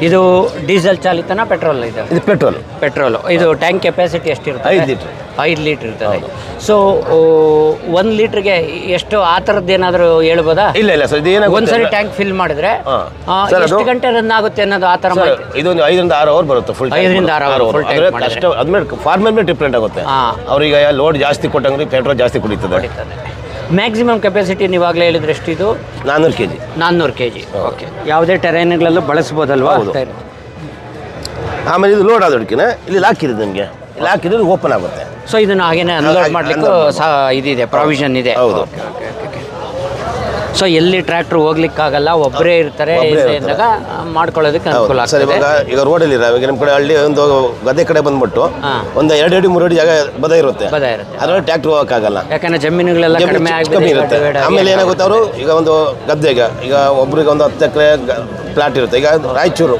ಇದು diesel ಚಾಲಿತನ petrol ಇದು petrol. ಇದು ಟ್ಯಾಂಕ್ ಕೆಪಾಸಿಟಿ ಎಷ್ಟಿರುತ್ತೆ? 5 ಲೀಟ್ರ್. 5 ಲೀಟ್ರ್ ಇರ್ತದೆ. ಸೊ 1 ಲೀಟ್ರಿಗೆ ಎಷ್ಟು ಆ ಥರದ್ದು ಏನಾದರೂ ಹೇಳ್ಬೋದಾ? ಇಲ್ಲ ಸರ್, ಇದು ಒಂದ್ಸರಿ ಟ್ಯಾಂಕ್ ಫಿಲ್ ಮಾಡಿದ್ರೆ ಎಷ್ಟು ಗಂಟೆ ರನ್ ಆಗುತ್ತೆ ಅನ್ನೋದು ಆ ಥರ ಇದೊಂದು 5 ರಿಂದ 6 ಅವರ್ ಬರುತ್ತೆ. ಫುಲ್ 5 ರಿಂದ 6 ಅವರ್ ಫುಲ್ ಟ್ಯಾಂಕ್ ಅಷ್ಟು ಅದ್ಮೇಲೆ ಫಾರ್ಮಲ್ ಮೇಲೆ ಡಿಫ್ರೆಂಟ್ ಆಗುತ್ತೆ. ಅವ್ರಿಗೆ ಲೋಡ್ ಜಾಸ್ತಿ ಕೊಟ್ಟಂಗ್ರೆ ಪೆಟ್ರೋಲ್ ಜಾಸ್ತಿ ಕುಡಿತದೆ. ಮ್ಯಾಕ್ಸಿಮಮ್ ಕೆಪಾಸಿಟಿ ನೀವಾಗಲೇ ಹೇಳಿದ್ರೆ ಎಷ್ಟು ಇದು? 400 kg. 400 kg. ಓಕೆ. ಯಾವುದೇ ಟೆರೈನ್ಗಳಲ್ಲೂ ಬಳಸ್ಬೋದಲ್ವಾ? ಆಮೇಲೆ ಇದು ಲೋಡ್ ಆದೋದಕ್ಕಿನ ಇಲ್ಲಿ ಲಾಕ್ ಇದೆ ನಿಮಗೆ. ಲಾಕ್ ಇದ್ರೆ ಓಪನ್ ಆಗುತ್ತೆ. ಸೊ ಇದನ್ನು ಹಾಗೇನೆ ಅನ್ಲೋಡ್ ಮಾಡಲಿಕ್ಕೂ ಇದಿದೆ, ಪ್ರಾವಿಷನ್ ಇದೆ. ಹೌದು. ಸೊ ಎಲ್ಲಿ ಟ್ರ್ಯಾಕ್ಟರ್ ಹೋಗ್ಲಿಕ್ಕಾಗಲ್ಲ, ಒಬ್ಬರೇ ಇರ್ತಾರೆ ಅಂದಾಗ ಮಾಡ್ಕೊಳ್ಳೋದಕ್ಕೆ ಅನುಕೂಲ ಸರ್. ಆಗ್ತದೆ. ಈಗ ರೋಡಲ್ಲಿ ಈಗ ನಮ್ಮ ಕಡೆ ಹಳ್ಳಿ ಒಂದು ಗದ್ದೆ ಕಡೆ ಬಂದ್ಬಿಟ್ಟು ಒಂದು 2 ಅಡಿ 3 ಅಡಿ ಜಾಗ ಬದ ಇರುತ್ತೆ. ಅದರಲ್ಲಿ ಟ್ರ್ಯಾಕ್ಟರ್ ಹೋಗೋಕ್ಕಾಗಲ್ಲ, ಯಾಕಂದ್ರೆ ಜಮೀನುಗಳೆಲ್ಲ ಕಡಿಮೆ ಇರುತ್ತೆ. ಆಮೇಲೆ ಏನಾಗುತ್ತೆ, ಅವರು ಈಗ ಒಂದು ಗದ್ದೆಗೆ ಈಗ ಒಬ್ರಿಗೆ ಒಂದು 10 ಎಕರೆ ಪ್ಲಾಟ್ ಇರುತ್ತೆ. ಈಗ ರಾಯಚೂರು